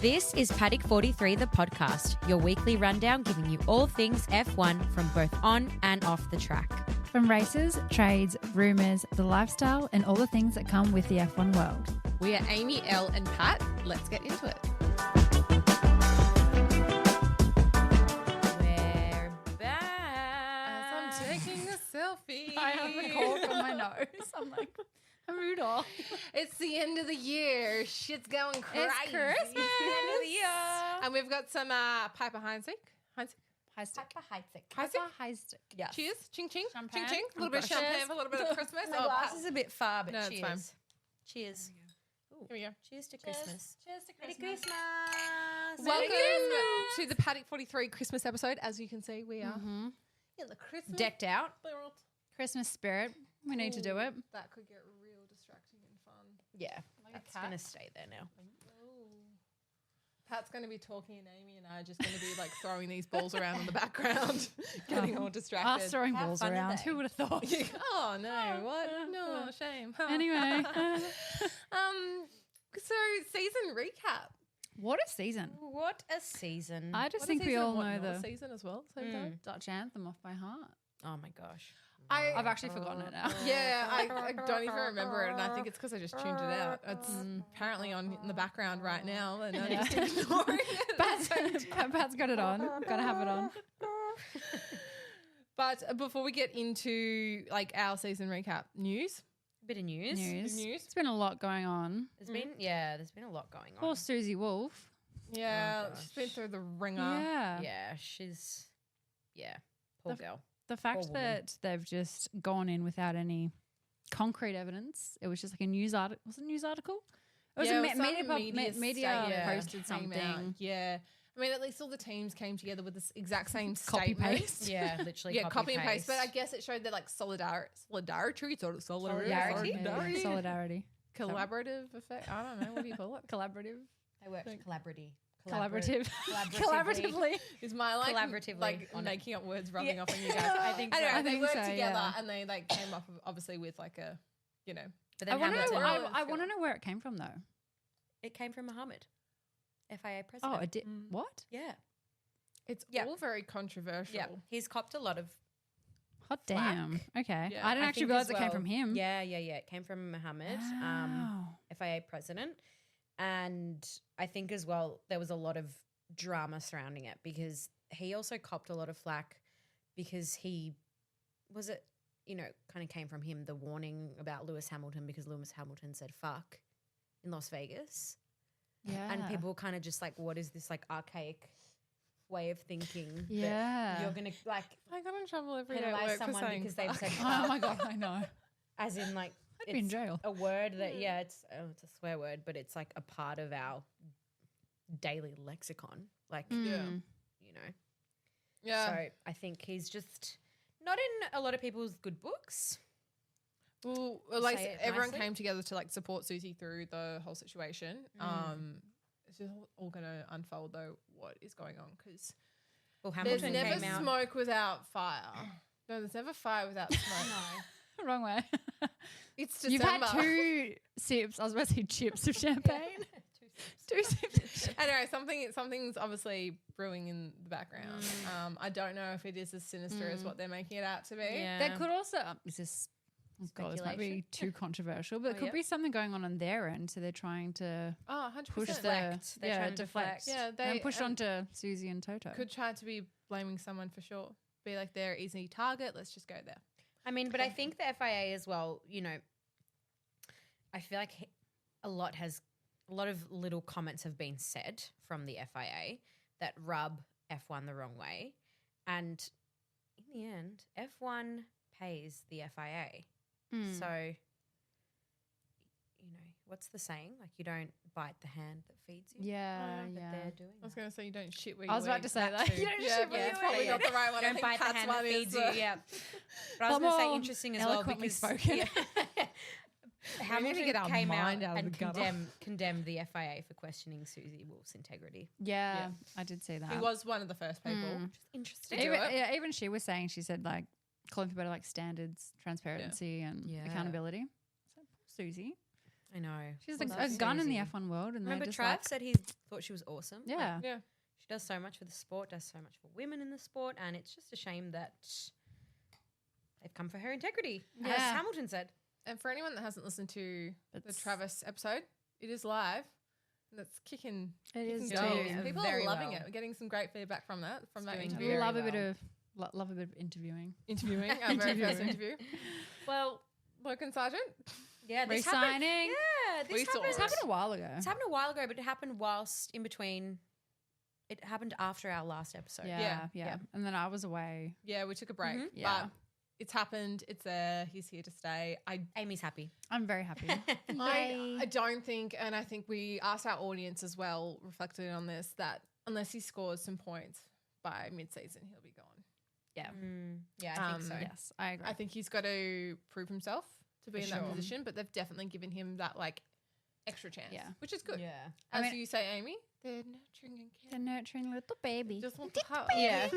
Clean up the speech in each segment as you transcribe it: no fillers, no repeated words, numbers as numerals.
This is Paddock 43, the podcast, your weekly rundown giving you all things F1 from both on and off the track. From races, trades, rumours, the lifestyle, and all the things that come with the F1 world. We are Amy, Elle, and Pat. Let's get into it. We're back. As I'm taking a selfie. I have a cork on my nose. I'm like, I'm Rudolph. It's the end of the year. Shit's going crazy. It's Christmas. End of the year. And we've got some Piper Heinzig. Heistic. Yeah. Cheers. Ching, ching. Champagne. Ching, ching. A little bit of gosh. champagne for a little bit of Christmas. My glass is a bit far, but No, it's cheers. fine. Cheers. Here we go. Cheers to Christmas. Cheers to Merry Christmas. Christmas. Welcome to the Paddock 43 Christmas episode. As you can see, we are in the Christmas Decked out. world. Christmas spirit. We need to do it. That could get real distracting and fun. Yeah. Like a That's cat. going to stay there now. Pat's going to be talking and Amy and I are just going to be like throwing these balls around in the background, getting all distracted. Us throwing How balls fun are around. they? Who would have thought? Oh no, what? No, shame. Anyway. So season recap. What a season. What a season. I just What a think we season, all what, know not a the season as well. Same time. Dutch anthem off by heart. Oh, my gosh. I've actually forgotten it now. Yeah, I don't even remember it, and I think it's because I just tuned it out. It's apparently on in the background right now, and I'm just ignoring it. Pat's got it on. Got to have it on. But before we get into like our season recap, news. Bit of news. News. It's been a lot going on. There's been a lot going on. Poor Susie Wolf. Yeah, gosh. she's been through the ringer. Yeah. Poor girl. The fact Poor woman. that they've just gone in without any concrete evidence. It was just like a news article. Was it a news article? It was Yeah, a it was some media statement posted came out. something. Yeah. I mean, at least all the teams came together with this exact same Copy statement. paste. Yeah, literally. Yeah, copy and paste. But I guess it showed that like solidarity, Solidarity. Solidarity. collaborative effect. I don't know. What do you call it? Collaborative. They worked collaboratively. Collaboratively. Is my like Collaboratively like on it. making up words rubbing Yeah. off on you guys? I think so. Anyway, I they think worked so, together yeah. and they like came up obviously with like a, you know, But I then want to Hamilton, know. I want to know where it came from though. it came from Muhammad, FIA Oh, president. it did. What? Yeah. it's Yeah. all very controversial. Yeah. He's copped a lot of. Hot damn. Okay. Yeah. I didn't actually think realize as it came well- from him. Yeah. It came from Muhammad, Wow. FIA president. And I think as well, there was a lot of drama surrounding it because he also copped a lot of flack because kind of came from him, the warning about Lewis Hamilton because Lewis Hamilton said fuck in Las Vegas. Yeah. And people were kind of just like, what is this like archaic way of thinking Yeah. that you're going to like I got in trouble every day at penalize work for someone saying because they've fuck. said Oh fuck, my god, I know. as in like I'd be in it's jail. a word that it's a swear word, but it's like a part of our daily lexicon, like Yeah. you know. Yeah. So I think he's just not in a lot of people's good books. Well, like Say it everyone nicely. came together to like support Susie through the whole situation. It's just all going to unfold though what is going on because Well, there's Hamilton never came out. smoke without fire. No, there's never fire without smoke. Wrong way. It's You've December. had 2 sips. I was about to say chips of champagne. 2 sips. Anyway, something's obviously brewing in the background. I don't know if it is as sinister as what they're making it out to be. Yeah. There could also is this. Oh God, this might be Speculation. too controversial, but it could yep. be something going on their end. So they're trying to Oh, 100%. push the Deflect. They're trying to deflect. Yeah, and push and onto Susie and Toto. could try to be blaming someone for sure. Be like their easy target. Let's just go there. I mean, but I think the FIA as well, you know, I feel like a lot of little comments have been said from the FIA that rub F1 the wrong way. And in the end, F1 pays the FIA. Mm. So, you know, what's the saying? Like you don't bite the hand that feeds you. Yeah, But yeah. they're doing I was that. going to say you don't shit where you I was about eat. to say that. too. You don't yeah, shit but where it's you probably eat. not the right one. I Don't think bite the Pat's hand one that is feeds you. the- Yeah. But I was going to say more interesting as well eloquently because spoken. Hamilton get our came out mind out of and the gutter. condemned the FIA for questioning Susie Wolf's integrity. Yeah, I did see that. He was one of the first people. Interesting. do even, it. yeah, even she was saying, she said like calling for better like standards, transparency and Yeah. accountability. So poor Susie. I know. She's Well, a that's gun in the crazy. F1 world. And Remember they just Trav like, said he thought she was awesome? Like, yeah. Yeah. she does so much for the sport, does so much for women in the sport, and it's just a shame that they've come for her integrity, as Yeah. Hamilton said. And for anyone that hasn't listened to the It's- Travis episode, it is live. That's kicking. It is kicking goals. doing People very are loving well. it. We're getting some great feedback from that. From It's that doing interview. very love a well. bit of love a bit of interviewing. Interviewing our very first interview. Well, Logan Sargent. yeah, this happened. Resigning. Yeah, We this saw happened. It's happened a while ago. It's happened a while ago, but it happened whilst in between. It happened after our last episode. Yeah. Yeah. And then I was away. Yeah, we took a break. Mhm. Yeah. But it's happened. It's there. He's here to stay. Amy's happy. I'm very happy. I don't think, and I think we asked our audience as well, reflected on this, that unless he scores some points by mid-season, he'll be gone. Yeah. Yeah, I think so. Yes, I agree. I think he's got to prove himself to be For in that sure. position, but they've definitely given him that like extra chance, Yeah. which is good. Yeah. I As mean- you say, Amy, they're nurturing and the caring. nurturing little baby. Just want to hug. Yeah.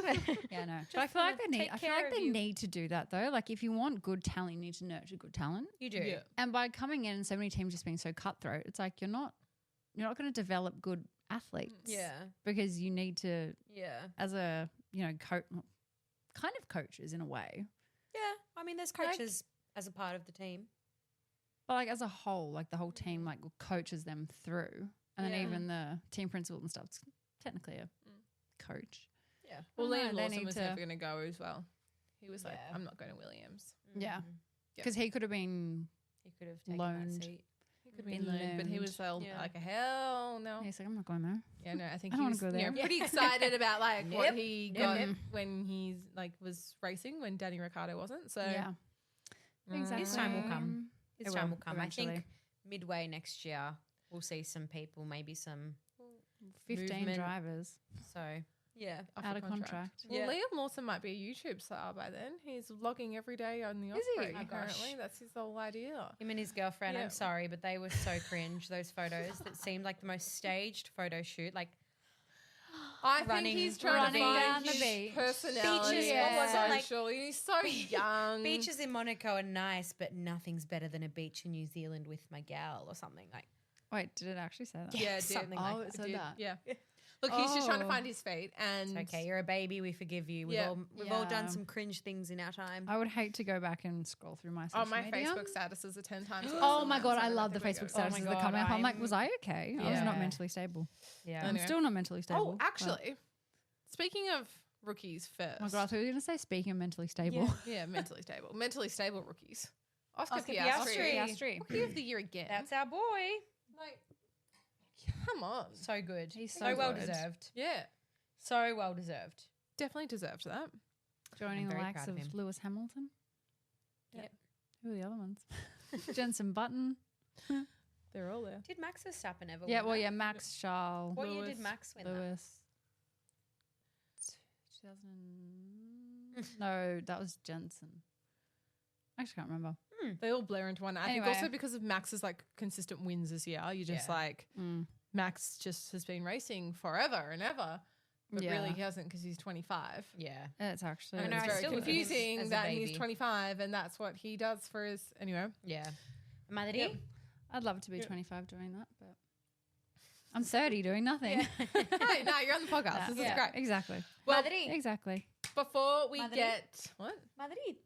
Yeah, no. But I feel like wanna they need. take I feel care like of they you. need to do that though. Like, if you want good talent, you need to nurture good talent. You do. Yeah. And by coming in and so many teams just being so cutthroat, it's like you're not going to develop good athletes. Yeah. Because you need to, Yeah. as a kind of coaches in a way, Yeah. I mean, there's Like- coaches as a part of the team. but like as a whole, like the whole team like coaches them through, and Yeah. then even the team principal and stuff's technically a coach. Yeah. Well, I Liam don't know, they Lawson need was to- never going to go as well. He was like, Yeah. I'm not going to Williams. Yeah. Mhm. Because he could have been. He could have taken Loaned. that seat. He could have Been been loaned, but he was loaned. like, Yeah. like, hell no. He's like, I'm not going there. Yeah, no, I think I he don't wanna was go there. pretty excited about like Yep. what he Yep. got Yep. when he's like was racing when Danny Ricciardo wasn't. So Yeah, exactly. His time will come. His It time will, will come. eventually. I think midway next year we'll see some people, maybe some. 15 movement. drivers So yeah. off out the of contract. Well, Yeah. Liam Lawson might be a YouTube star by then. He's vlogging every day on the Is he? Osprey. Oh, Apparently, gosh. that's his whole idea. Him and his girlfriend. Yeah. I'm sorry, but they were so cringe. Those photos that seemed like the most staged photo shoot. Like I Running- think he's trying to running find down the his beach. personality Beaches, on yeah. Like- social. He's so young. beaches in Monaco are nice, but nothing's better than a beach in New Zealand with my gal or something like. Wait, did it actually say that? Yeah, it did. something Oh, like it that. said Did, that. Yeah. Look, he's just trying to Oh. find his feet, and It's okay, you're a baby. We forgive you. We've Yeah. all done Yeah. some cringe things in our time. I would hate to go back and scroll through my social oh, my media. Facebook statuses are 10 times. worse Oh than my that, god, so I don't love the think we're Facebook good. Oh my statuses that God, come up. I'm like, I'm- was I okay? I was not Yeah. mentally stable. Yeah. I'm Anyway. still not mentally stable. Oh, but- actually, speaking of rookies first. Oh my god, I thought you were going to say speaking of mentally stable. Yeah, mentally stable. Mentally stable rookies. Oscar, Oscar Piastri. Piastri. Rookie of the year again. That's our boy. like, come on. So good. He's so so well good. deserved. Yeah, So well deserved. definitely deserved that. Joining I'm the very likes proud of of him. Lewis Hamilton. Yep. Who are the other ones? Jensen Button. They're all there. Did Max Verstappen ever Yeah, win well, that? yeah, Max, Charles, What year Lewis, did Max win that? Lewis. 2000. No, that was Jensen. I actually can't remember. They all blur into one. I Anyway. think also because of Max's like consistent wins this year, you're just Yeah. like Mm. Max just has been racing forever and ever, but Yeah. really he hasn't because he's 25. Yeah. It's actually. I know, It's I very still look at him confusing as a that baby. he's 25 and that's what he does for his anyway. Yeah. Madrid? Yep. I'd love to be Yeah. 25 doing that, but I'm 30 doing nothing. Hey, no, you're on the podcast. This Yeah, is great. Exactly. Well, Madrid. Exactly. before we Madrid. get what? Madrid.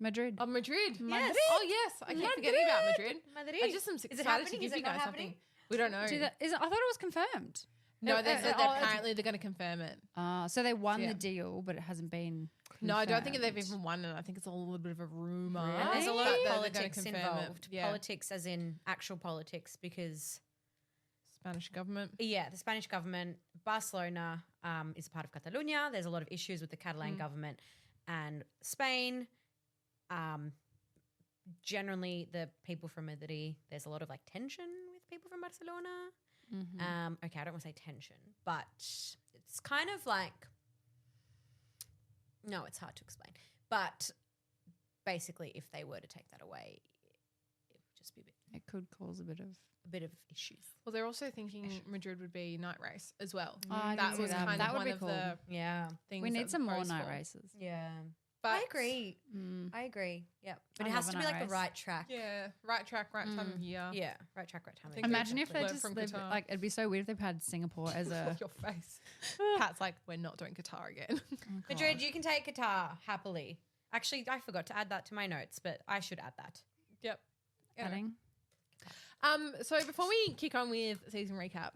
Madrid. Oh, Madrid. Yes. Oh, yes. I keep forgetting about Madrid. Madrid. I just am Is it excited to happening? give Is you it not guys happening? something. We don't know. I thought it was confirmed. No, they said that it's- apparently they're going to confirm it. So they won Yeah. the deal, but it hasn't been. No, I don't think they've confirmed. even won it. I think it's a little bit of a rumor. Really? And there's a lot But of they're gonna politics confirm it. involved. Yeah. Politics as in actual politics because, Spanish government. yeah, the Spanish government, Barcelona is a part of Catalonia. There's a lot of issues with the Catalan government and Spain. Generally, the people from Madrid, there's a lot of like tension with people from Barcelona. Mhm. Okay, I don't want to say tension, but it's kind of like, no, it's hard to explain. But basically, if they were to take that away, it would just be It could cause a bit of. a bit of issues. Well, they're also thinking Madrid would be night race as well. Oh, I that didn't see was that. kind That of would one be of cool. the Yeah. things. We that need was some more proposed night for. races. Yeah. But I agree. Mm. I agree. Yeah. But I it has love to a be night like race. the right track. Yeah, right track, right time of year. Yeah. Right track, right time. think Imagine if they learn just from lived, Qatar. like, it'd be so weird if they had Singapore as a. Your face. Pat's like, we're not doing Qatar again. Oh, Madrid, God. you can take Qatar happily. Actually, I forgot to add that to my notes, but I should add that. Yep. Anyway. Adding. So before we kick on with season recap,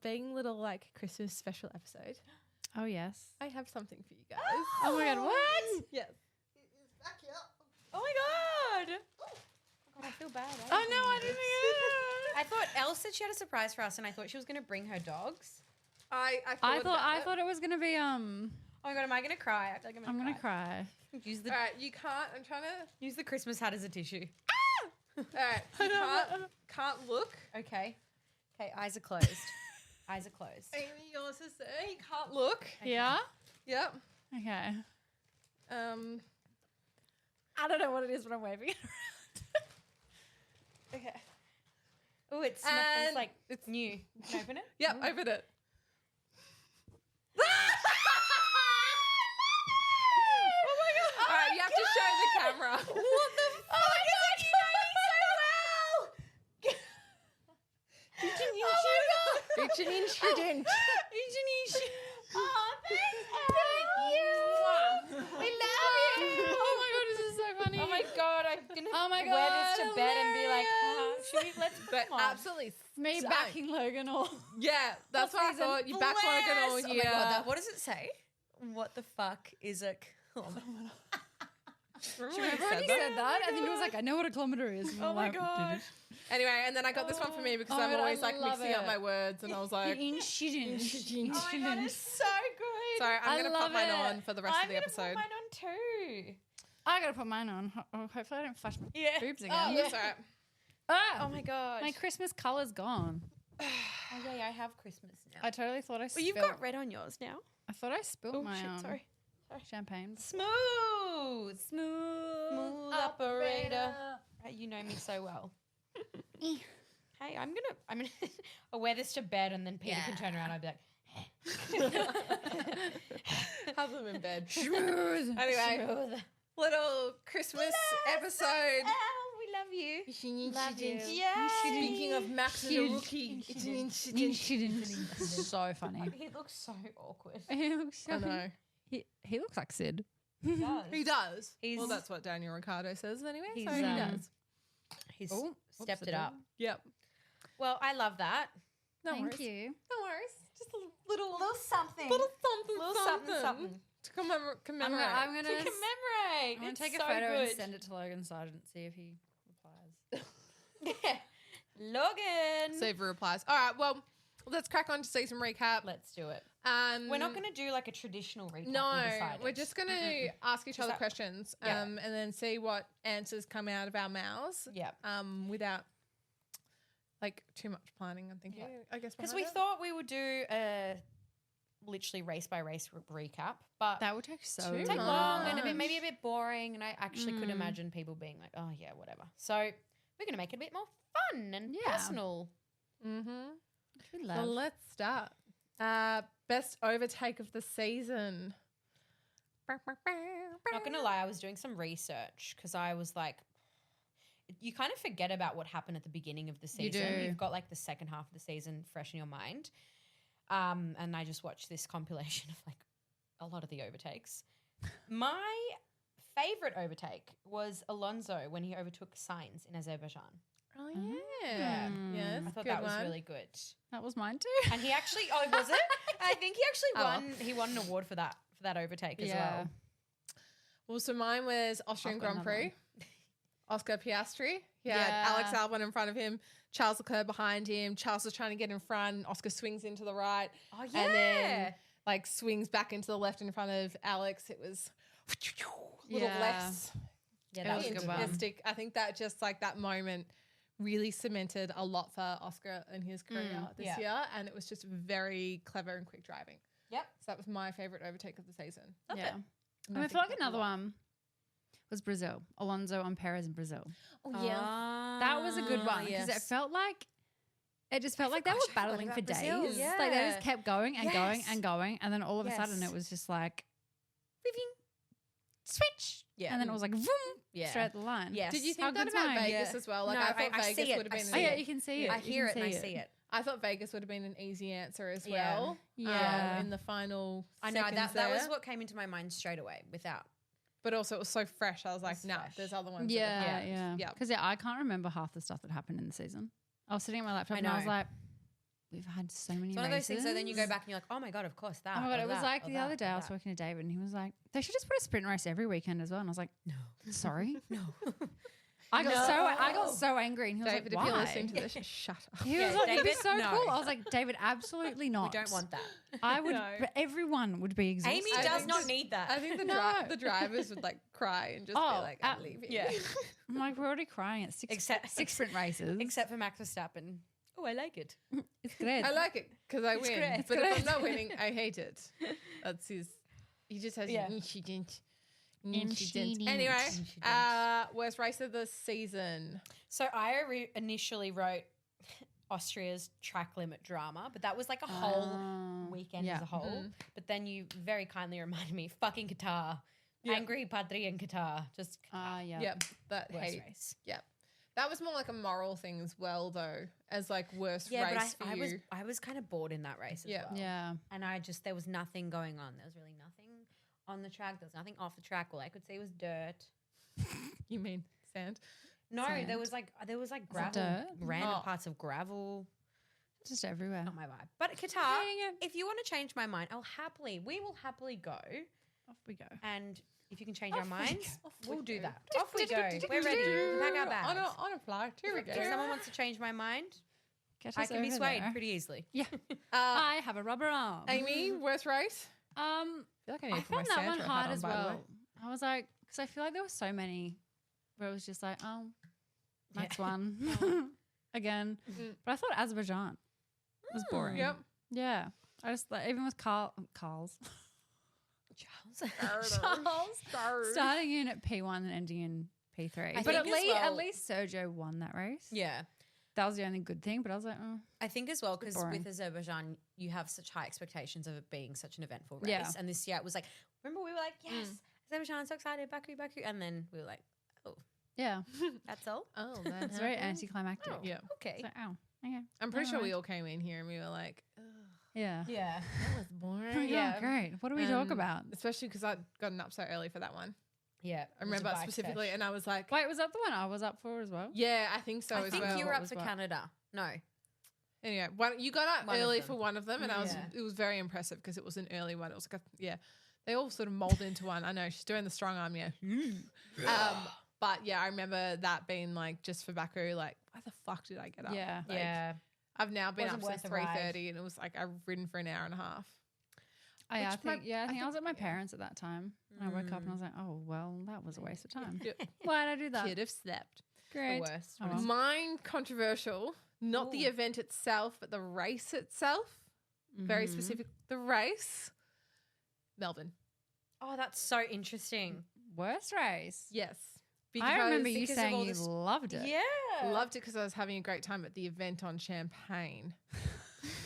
being little like Christmas special episode, Oh, yes. I have something for you guys. Oh, my God. What? Yes. Oh my god! Oh god, I feel bad. Oh, no, I didn't I thought Elle said she had a surprise for us, and I thought she was going to bring her dogs. I I thought it was going to be, Oh my god, am I going to cry? I feel like I'm going to cry. Use the All right, you can't. I'm trying to. use the Christmas hat as a tissue. All right, you can't look. Okay. Okay, eyes are closed. Eyes are closed. Amy, yours is there. You can't look. Yeah? Yep. Okay. I don't know what it is, but I'm waving it around. Okay. Oh, it's And like it's new. Can I open it? Yep. Open it. Oh my god! All right, you have to show the camera. What the fuck? Oh my god, you know me so well! It's an incident. Oh, thank you. We love you. Oh, my God. This is so funny. Oh my god, I'm gonna Oh my wear this God, to bed and be like, hilarious. should we let's But come on. absolutely. Me so- backing Logan all. Yeah, that's what I Season thought. You back bless. Logan all Oh year. my god, what does it say? What the fuck is a kilometer? Remember when you said that? I think it was like, I know what a kilometer is. And Oh I'm my like, god. Anyway, and then I got this one for me because Oh my I'm God, always I like love mixing up it. my words, and I was like, Incident. Oh my god, it's so good. sorry, I'm I gonna love pop mine it. on for the rest I'm of the gonna episode. put mine on too. I gotta put mine on. Hopefully I don't flash my Yeah. boobs again. Oh, that's all right. Ah, Oh my god. my Christmas colour's gone. Oh yeah, I have Christmas now. I totally thought I Well, spilled. you've got red on yours now. I thought I spilled Oh my shit, sorry. champagne. Smooth. Smooth operator. You know me so well. Hey, I'm gonna I'll wear this to bed and then Peter can turn around and I'll be like Have them in bed. Smooth. Anyway, Smooth. little Christmas episode. Oh, we love you. It's an Love you. incident. Yeah. Speaking of Max and the rookie, it's an incident. Incident. So funny. He looks so awkward. He looks so I know. He looks like Sid. He does. He does. He's- Well, that's what Daniel Ricciardo says anyway. He's, So he does. He's Oh, stepped whoops, it up. Yep. Well, I love that. No Thank worries. you. No worries. Just a little something. little something, Little something, something. to commemorate. I'm gonna To commemorate. I'm gonna It's take a so photo good. and send it to Logan Sargent, see if he replies. Yeah. Logan. Save replies. All right. Well, let's crack on to season recap. Let's do it. We're We're not going to do like a traditional recap. No, we decided. we're just going to ask each other that- questions, Yeah. and then see what answers come out of our mouths. Yeah. Without like too much planning. I'm thinking. Yeah. I guess Because behind we it. thought we would do a literally race by race recap, but That would take so Too take much. long and maybe a bit boring. And I actually could Mm. imagine people being like, "Oh yeah, whatever." So we're going to make it a bit more fun and Yeah. personal. Mm-hmm. We So love. let's start. Best overtake of the season. Not going to lie, I was doing some research because I was like, you kind of forget about what happened at the beginning of the You season. do. You've got like the second half of the season fresh in your mind. And I just watched this compilation of like a lot of the overtakes. My favorite overtake was Alonso when he overtook Sainz in Azerbaijan. Oh yeah, Mm. yes. I thought good that was one. really good. That was mine too. And he actually, was it? I think he actually Oh, well. won. He won an award for that overtake as Yeah. well. Well, so mine was Austrian I've got Grand another Prix. Oscar Piastri. He had Yeah. Alex Albon in front of him, Charles Leclerc behind him. Charles was trying to get in front. Oscar swings into the right, Oh and then like swings back into the left in front of Alex. It was little Yeah. lefts. yeah, It that was was a a good good one. one. Fantastic. I think that just like that moment really cemented a lot for Oscar in his career this yeah. year, and it was just very clever and quick driving. Yep. So that was my favorite overtake of the season. Love Yeah. it. And I feel like another one was Brazil. Alonso on Perez in Brazil. Oh That was a good one because it felt like they were forgot battling for about Brazil. days. Like they Yeah. just kept going and going Yes. and going, and then all of a sudden Yes. it was just like, switch. Yeah. And then it was like, vroom, Yeah. straight at the line. Yes. Did you How think that good's about mine? Vegas Yeah. as well? Like No, I thought I see Vegas it. would have I been. see Oh, an yeah, it. you can see it. I You hear it can and I see see it. I thought Vegas would have been an easy answer as Yeah. well. Yeah. In the final. I know seconds that was there. what came into my mind straight away without. But also, it was so fresh. I was like, It's nah, fresh. there's other ones. that Yeah, have yeah. happened. Yeah. Because I can't remember half the stuff that happened in the season. I was sitting at my laptop I and I was know. like, we've had so many It's one of those things. So then you go races. back and you're like, oh my God, of course that. Oh my God, or it was that, like or the that, other day or I was that. talking to David and he was like, they should just put a sprint race every weekend as well. And I was like, No. sorry. No. I got so angry and he was David, like, if why? you're listening to this, shut up. He Yeah, was like, it'd be David, so no. cool. I was like, David, absolutely not. We don't want that. I would, No. but everyone would be exhausted. Amy I does think not the- need that. I think No. the drivers would like cry and just be Oh, like, I'm leaving. yeah. I'm like, we're already crying at six sprint races. Except for Max Verstappen. Oh, I like it. It's great. I like it because I win. great. But It's if I'm great. not winning, I hate it. That's his. He just has Yeah. incident. Incident. Anyway, Incident. worst race of the season. So I initially wrote Austria's track limit drama, but that was like a whole weekend yeah. as a whole. Mhm. But then you very kindly reminded me, fucking Qatar. Yeah. Angry Padri in Qatar. Just Yeah. Yep, that worst hate. race. Yep, that was more like a moral thing as well, though, as like worst Yeah, race but for you. I was kind of bored in that race as Yeah. well. Yeah. And there was nothing going on. There was really nothing on the track. There was nothing off the track. All I could see was dirt. You mean sand? No, Sand. there was like it gravel, dirt? random Oh. parts of gravel. Just everywhere. Not my vibe. But Qatar, Hating it. if you want to change my mind, we will happily go. Off we go. And if you can change our Off we minds, go. Off we we'll do go. that. Off we go. We're ready. We pack our bags. On a flight. Here we go. If someone wants to change my mind, Get I us can be over swayed there. pretty easily. Yeah. Uh, I have a rubber arm. Amy, worst race? I I feel like I need to put my found that one Santa hat hard on, as by the way. well. I was like, because I feel like there were so many where it was just like, oh, next one again. Mm. But I thought Azerbaijan was boring. Yep. Yeah. I just like, even with Carl's Charles. Charles starting in at P1 and ending in P3. I But think as at well- least Sergio won that race. Yeah. That was the only good thing. But I was like, oh, I think as well, because boring. with Azerbaijan, you have such high expectations of it being such an eventful race. Yeah. And this year it was like, remember we were like, yes, Azerbaijan, so excited, Baku. And then we were like, yeah. that's all? Oh, It's very anticlimactic. Oh, Yeah. okay. So, oh, okay. I'm pretty sure we Alright. all came in here and we were like, ugh, Yeah. Yeah. that was Oh, boring. yeah. Great. What do we talk Um, about? Especially because I'd gotten up so early for that one. Yeah. I remember specifically, and I was like, Wait, was that the one I was up for as well? yeah, I think so I as think well. you were What up was for what? Canada. No. Anyway, you got up One of early them. for one of them, and Yeah. it was very impressive because it was an early one. It was like they all sort of mold into one. I know she's doing the strong arm, yeah. But yeah, I remember that being like just for Baku, like why the fuck did I get up? Yeah. Like, Yeah. I've now been Wasn't up worth since the ride. 3:30, and it was like I've ridden for an hour and a half. I Which think I think I was at my yeah. parents at that time. And I woke up and I was like, oh well, that was a waste of time. Yeah. Why did I do that? Could have slept. Great. The worst. Oh, well. Mine controversial, not the Ooh. event itself, but the race itself. Very Mhm. specific. The race, Melbourne. Oh, that's so interesting. Worst race. Yes, I remember you because of saying all you this- loved it. Yeah. loved it because I was having a great time at the event on Champagne.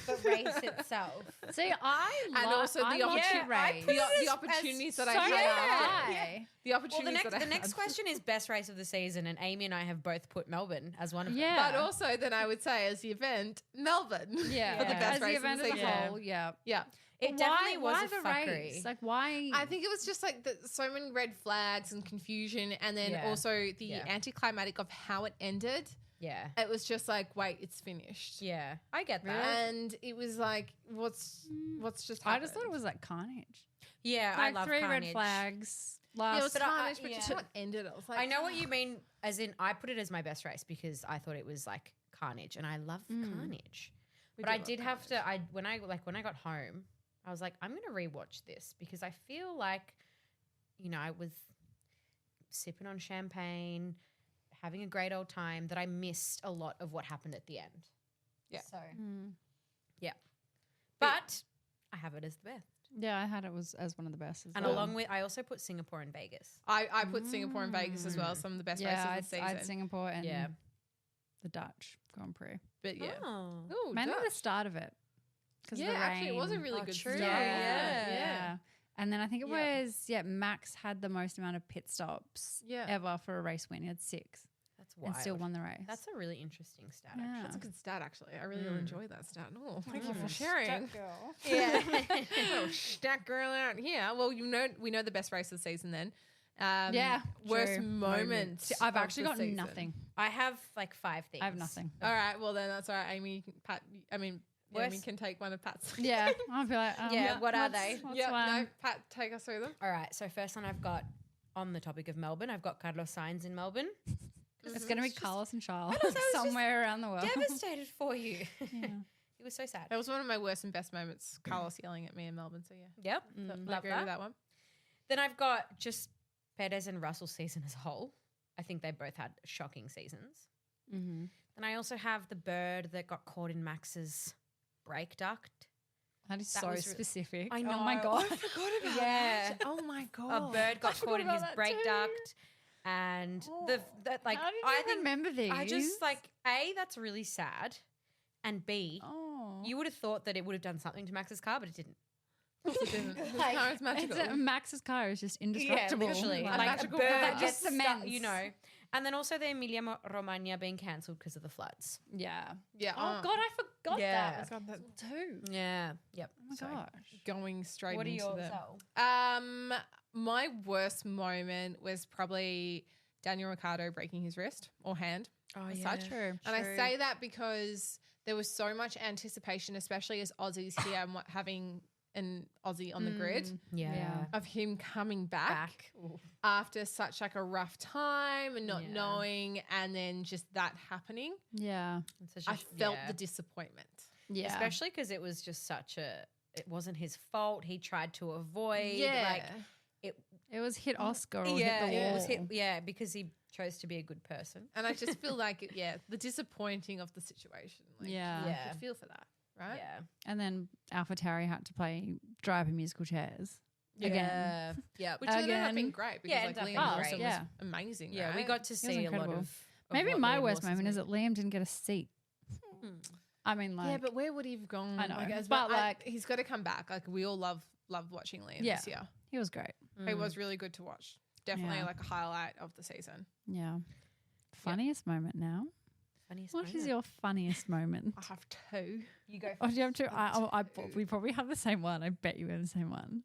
the race itself. See, And also the I loved opportu- your I race. put it The as opportunities that so I had did after. I. The Well, opportunities that I the had. next question is best race of the season, and Amy and I have both put Melbourne as one of them. Yeah. But also then I would say as the event, Melbourne. Yeah. For the best As the race of event the as a season. whole, yeah. Yeah. It But definitely why was a the fuckery. race? Like why? I think it was just like so many red flags and confusion, and then Yeah. also the Yeah. anticlimactic of how it ended. Yeah. It was just like, wait, it's finished. Yeah. I get that. And it was like, what's just I happened? just thought it was like carnage. Yeah, Like I love 3 Carnage. red flags. Yeah, it was But I- carnage, but yeah. just how it ended. I was like, I know what you mean, as in I put it as my best race because I thought it was like Carnage, and I love Carnage. We But do I love did have Carnage. to. When I got home, I was like, I'm going to rewatch this because I feel like, I was sipping on champagne, having a great old time, that I missed a lot of what happened at the end. Yeah. So, Mm. but I have it as the best. Yeah, I had it as one of the best as And well. along with, I also put Singapore and Vegas. I put Singapore and Vegas as well, some of the best races of the season. I'd Singapore and Yeah. the Dutch Grand Prix. But yeah. Oh. Ooh, Mainly the Dutch. start of it. 'Cause of Yeah, the actually, it was a rain. really Oh, good true. start. Yeah. Yeah. And then I think it Yeah. was, Max had the most amount of pit stops Yeah. ever for a race win. He had 6 That's wild. and still won the race. That's a really interesting stat. Yeah. Actually. That's a good stat, actually. I really Mm. enjoy that stat. Oh, thank you Mm. for sharing. girl. Yeah. Oh, stat girl out here. Well, we know the best race of the season then. Yeah, Worst true. moment. See, I've of actually the got season. nothing. I have like 5 things. I have nothing. All right. Well, then that's all right. Amy, Pat. Amy Worst- can take one of Pat's. Yeah, I'll be like, Yeah, what are what's- they? What's Yeah. one? No, Pat, take us through them. All right. So first one I've got on the topic of Melbourne. I've got Carlos Sainz in Melbourne. It's going to be It's just Carlos and Charles I was just somewhere around the world. Devastated for you. Yeah. It was so sad. That was one of my worst and best moments. Carlos yelling at me in Melbourne. So yeah, Yep. I Love agree that. with that one. Then I've got just Perez and Russell's season as a whole. I think they both had shocking seasons. Mm-hmm. Then I also have the bird that got caught in Max's brake duct. That is That so was re- specific. I Oh my know. god. I forgot about Yeah. that. Oh my god. A bird got forgot caught in about his that brake too. duct. And like How did I you think remember these? I just like A, that's really sad. And B, Oh. you would have thought that it would have done something to Max's car, but it didn't. Of course it didn't. His Like, car is magical. Max's car is just indestructible. Yeah, literally. A Like magical a bird car. that Just gets stuck, cements. you know. And then also the Emilia Romagna being cancelled because of the floods. Yeah. Yeah. Oh god, I forgot Yeah. that. God, that Too. Yeah. Yep. Oh my So, gosh. going straight what are into yours? the. My worst moment was probably Daniel Ricciardo breaking his wrist or hand. Oh, as yeah. such. True. And I say that because there was so much anticipation, especially as Aussies here and having an Aussie on the grid, Yeah. Yeah. of him coming back after such like a rough time and not Yeah. knowing, and then just that happening. Yeah. It's such a I sh- felt yeah. the disappointment. Yeah. Especially because it was just such a. It wasn't his fault. He tried to avoid. Like it was hit Oscar or yeah, hit the it wall. was hit. Yeah, because he chose to be a good person. and I just feel like the disappointing of the situation. Like, Yeah. I Yeah. could feel for that, right? Yeah. And then AlphaTauri had to play driver musical chairs. Again. Yeah. Yeah. Which ended up being Again. great because Yeah, like ended Liam up being Lawson great. Yeah. was amazing. Yeah, we right? got to see a lot incredible. of Maybe what my Liam worst Lawson's moment is doing. that Liam didn't get a seat. I mean, like, yeah, but where would he have gone? I know, I guess, but, like- he's got to come back. Like we all loved watching Liam Yeah. this year. he was great. He was really good to watch. Definitely Yeah. like a highlight of the season. Yeah. Funniest moment now. Funniest What is moment. your funniest moment? I have two. You go. Oh, do you have to? We probably have the same one. I bet you have the same one.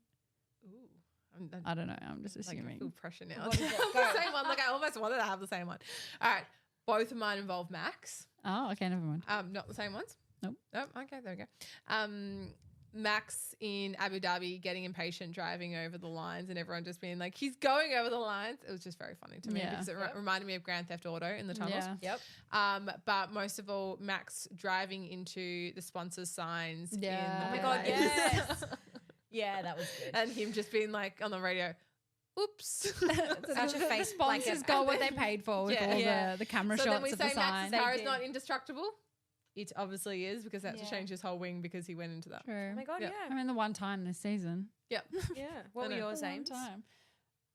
Ooh, I don't know. I'm just like I assuming. feel pressure now. What is it? the same one. Like I almost wanted to have the same one. All right, both of mine involve Max. Oh, okay, never mind. Not the same ones. Nope. Nope. Okay, there we go. Max in Abu Dhabi getting impatient, driving over the lines, and everyone just being like, "He's going over the lines." It was just very funny to me Yeah. because it reminded me of Grand Theft Auto in the tunnels. Yeah. Yep. But most of all, Max driving into the sponsors' signs. Yeah. In Oh the my god. pit lane. Yes. Yeah, that was good. And him just being like on the radio, "Oops." Such a face. Sponsors got what they paid for with Yeah. all Yeah. the camera So shots then we of say the sign. Max's car is did. not indestructible. It obviously is because they had to Yeah. change his whole wing because he went into that. True. Oh my god. Yeah. I Yeah. mean, the one time this season. Yep. Yeah. What I were know. yours, The one Ames? time.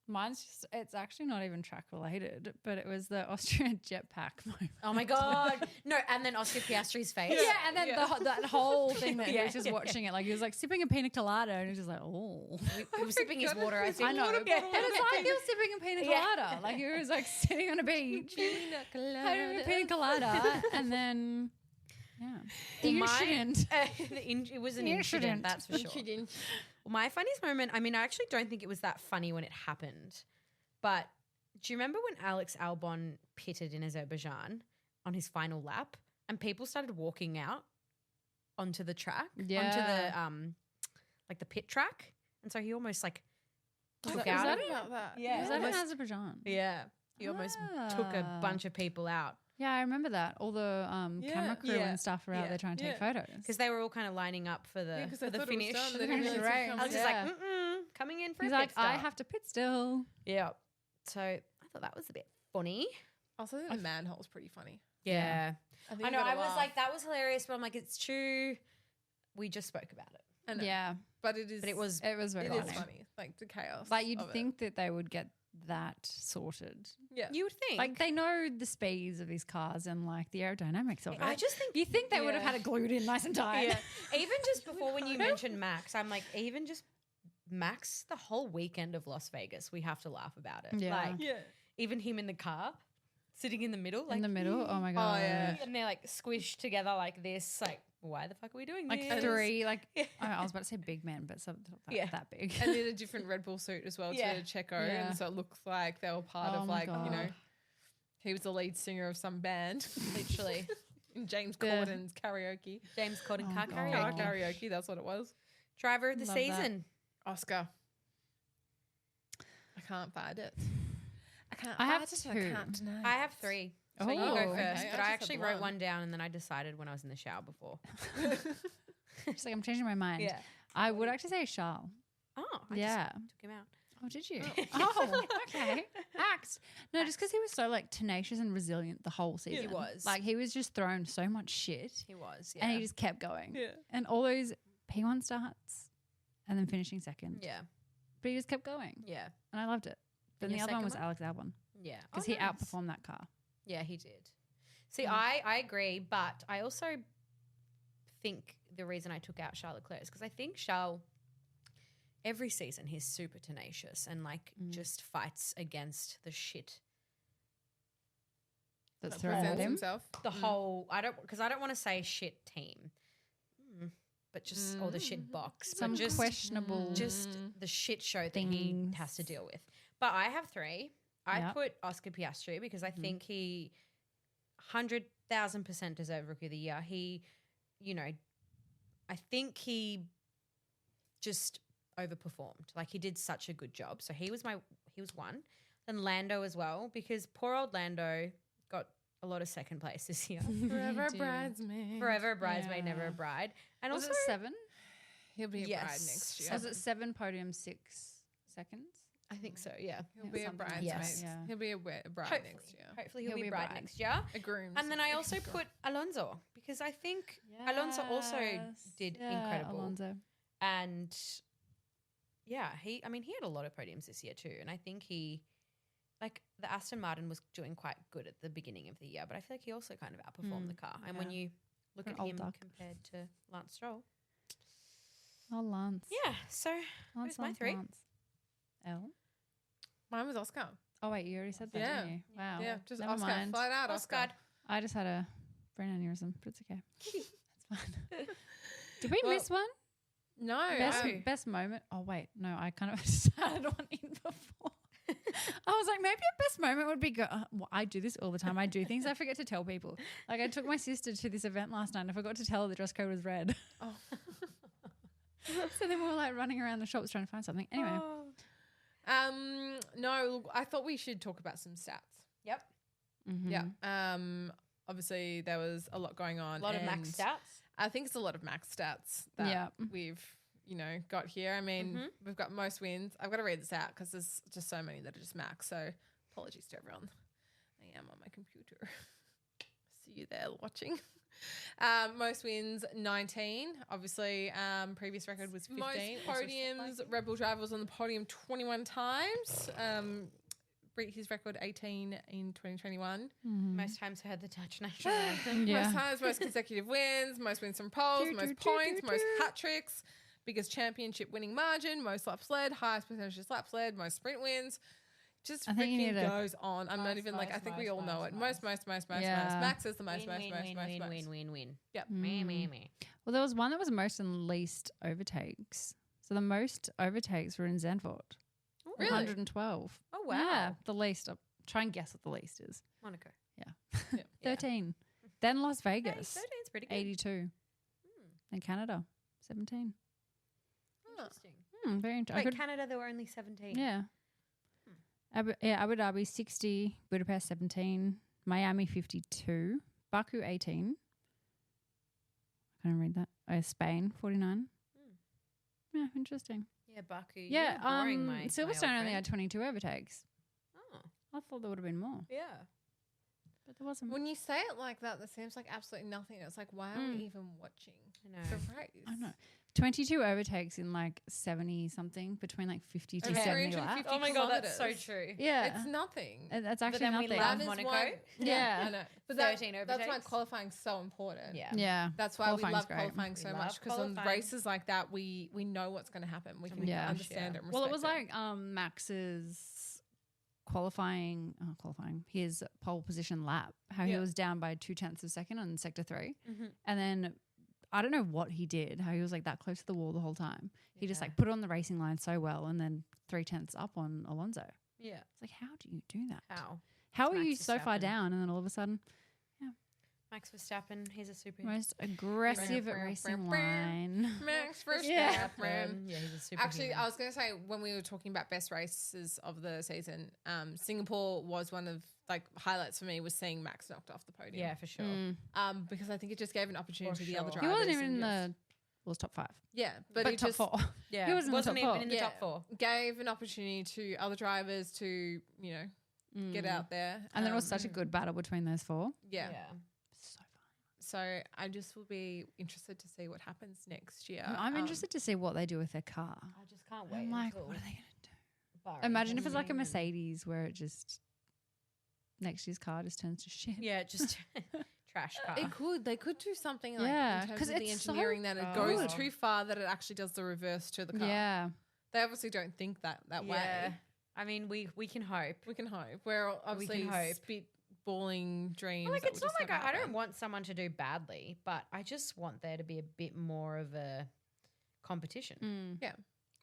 Mine's just, it's actually not even track related, but it was the Austrian jetpack moment. Oh my god. No, and then Oscar Piastri's face. Yeah, and then Yeah. that whole thing that he Yeah. was just watching it, like he was like sipping a pina colada and he was just like, oh. He was sipping his water. I think. I know. water And bottle. it's like he was sipping a pina Yeah. colada. Like he was like sitting on a beach, having a pina colada, and then, yeah. The Well, incident. It was an The incident, incident. that's for sure. My funniest moment, I mean, I actually don't think it was that funny when it happened. But do you remember when Alex Albon pitted in Azerbaijan on his final lap and people started walking out onto the track? Onto Yeah. the like the pit track. And so he almost like took Was out. that about that. Yeah. Was that in almost- Azerbaijan? Yeah. He almost took a Ah. bunch of people out. Yeah, I remember that. All the Yeah. camera crew Yeah. and stuff were out Yeah. there trying to take Yeah. photos. Because they were all kind of lining up for the, because for the finish. They The didn't finish really of the race. see it I was coming. just Yeah. like, coming in for He's a pit like, I stop. have to pit still. Yeah. So I thought that was a bit funny. Also, the manhole's pretty funny. Yeah. think I you know. gotta I was laugh. like, that was hilarious, but I'm like, it's true. We just spoke about it. I know. Yeah, but it is. But it was it was very It funny. is funny. Like the chaos. Like you'd of it. think that they would get that sorted. Yeah. you would think. Like they know the speeds of these cars and like the aerodynamics of it. I just think you think they would have Yeah. had it glued in nice and tight. yeah. Even just before when you mentioned Max, I'm like, even just Max, the whole weekend of Las Vegas, we have to laugh about it. Yeah. Like, even him in the car, sitting in the middle. Like, in the middle. Oh my god. yeah. And they're like squished together like this. Like, why the fuck are we doing Like this? 3, like I was about to say big men, but something that big. And in a different Red Bull suit as well Yeah. to Checo. Yeah. And so it looks like they were part Oh of my like, God. you know, he was the lead singer of some band. Literally. in James The- Corden's karaoke. James Corden Oh, car God. karaoke. Car karaoke, that's what it was. Driver of the Love that. season. Oscar. I can't find it. I have find it, 2. I can't deny I it. have 3. So you Oh, go okay. first. I But just I had actually wrote 1. one down and then I decided when I was in the shower before. She's like, I'm changing my mind. I would actually say Charles. Oh, I Yeah. just took him out. Oh, did you? Oh, okay. Axe. No, just because he was so like tenacious and resilient the whole season. He was. Like he was just thrown so much shit, He was, yeah. and he just kept going. Yeah. And all those P1 starts, and then finishing second. yeah. But he just kept going, Yeah. and I loved it. Then And the your other one was second Alex Albon Yeah. because Oh, he nice. outperformed that car. Yeah, he did. See, I agree, but I also think the reason I took out Charles Leclerc is because I think Charles, every season, he's super tenacious and like just fights against the shit. That's That thrown at presents him. himself. The whole, I don't want to say shit team, but just, or the shit box, Some but just, questionable. just the shit show that he things. has to deal with. But I have 3. I Yep. put Oscar Piastri because I think he 100,000% deserved Rookie of the Year. He, you know, I think he just overperformed. Like he did such a good job. So he was 1. Then Lando as well, because poor old Lando got a lot of second place this year. Forever a did. bridesmaid. Forever a bridesmaid, never Yeah. a bride. And Was also it 7? He'll be a bride Yes. next year. Was it 7 podium 6 seconds? I think so, yeah. He'll Yeah, be a something like bridesmaid. that. Yes. Yeah. He'll be a bride Hopefully. next year. Hopefully he'll, He'll be be bride bride. next year. A groom. And then I also put Alonso because I think Alonso also did incredible. Alonso. And yeah, he had a lot of podiums this year too. And I think like the Aston Martin was doing quite good at the beginning of the year, but I feel like he also kind of outperformed the car. And when yeah. you look An at old him duck. compared to Lance Stroll. Oh, Lance. Yeah, so Lance, my Lance, 3. Lance. Elle? Mine was Oscar. Oh, wait, you already said that, Yeah. didn't you? Wow. Yeah, just Never Oscar. mind. Flat out Oscar. Oscar. I just had a brain aneurysm, but it's okay. That's fine. Did we Well, miss one? No. Best moment? Oh, wait. No, I kind of just had one in before. I was like, maybe a best moment would be well, I do this all the time. I do things I forget to tell people. Like I took my sister to this event last night and I forgot to tell her the dress code was red. Oh. So then we were like running around the shops trying to find something. Anyway. No, look, I thought we should talk about some stats. Yep. Mhm. Yeah. Obviously there was a lot going on. A lot of max and stats. I think it's a lot of max stats that Yeah. we've, got here. I mean, we've got most wins. I've got to read this out because there's just so many that are just max. So apologies to everyone. I am on my computer. See you there watching. Most wins, 19. Obviously, previous record was 15. Most podiums, Red Bull driver was on the podium 21 times. Beat his record 18 in 2021. Most times heard the Dutch national anthem. Yeah. Most times, most consecutive wins, most wins from poles, most points, most hat tricks, biggest championship winning margin, most laps led, highest percentage laps led, most sprint wins. Just I think you freaking need to- goes on. I'm not even like, I think we all know it. Most. Yeah. Max is the most. Win. Yep. Me. Well, there was one that was most and least overtakes. So the most overtakes were in Zandvoort. Really? 112. Oh, wow. Yeah, the least. Try and guess what the least is. Monaco. Yeah. 13. Then Las Vegas, 13's pretty good. 82. And Canada, 17. Interesting. Very interesting. Wait, Canada, there were only 17. Yeah. Abu Dhabi, 60. Budapest, 17. Miami, 52. Baku, 18. I can't read that. Spain, 49. Yeah, interesting. Yeah, Baku. Yeah, boring, my Silverstone old only friend. had 22 overtakes. Oh, I thought there would have been more. yeah. But there wasn't. When you say it like that, that seems like absolutely nothing. It's like, why are we even watching I know. the race? I know. 22 overtakes in like 70 something, between like 50 to Okay. 70 350 laps. Oh my God, that's so kilometres. true. Yeah. It's nothing. That's But actually then we nothing. love That is Monaco. why- Yeah. I know. But 13 that's why overtakes. qualifying's so important. Yeah. Yeah. That's why we Qualifying's love great. qualifying so We much, love because on qualifying. races like that, we know what's going to happen. We can Yeah. understand it and Well, it was respect like Max's qualifying, his pole position lap, how he Yeah. was down by 0.2 seconds on sector 3. Mm-hmm. And then I don't know what he did, how he was like that close to the wall the whole time. He just Yeah. like put it on the racing line so well and then 0.3 up on Alonso. Yeah. It's like, how do you do that? How? How It's are you Max so far Verstappen. down and then all of a sudden Max Verstappen, he's a super. most aggressive racing line? Max Verstappen. Yeah. Yeah, he's a super. Actually, I was going to say, when we were talking about best races of the season, Singapore was one of like highlights for me, was seeing Max knocked off the podium. yeah, for sure. Mm. Because I think it just gave an opportunity to the other sure. drivers. He wasn't even in and the was top 5, yeah, but but he top just 4. Yeah, He was in the wasn't top even four. in the Yeah. top 4. gave an opportunity to other drivers to, get out there. And then it was such a good battle between those 4. Yeah. So fun. So I just will be interested to see what happens next year. I'm interested to see what they do with their car. I just can't wait. I'm like, until what are they going to do? Bahrain Imagine if has it's like a been- Mercedes where it just next year's car just turns to shit. Yeah, just trash car. They could do something like Yeah, in terms 'cause of the it's so engineering that it good. goes too far, that it actually does the reverse to the car. Yeah. They obviously don't think that Yeah. way. I mean, we can hope. We can hope. We're obviously hope. spitballing dreams. Like, that it's will not just like never I don't happen. want someone to do badly, but I just want there to be a bit more of a competition. Yeah.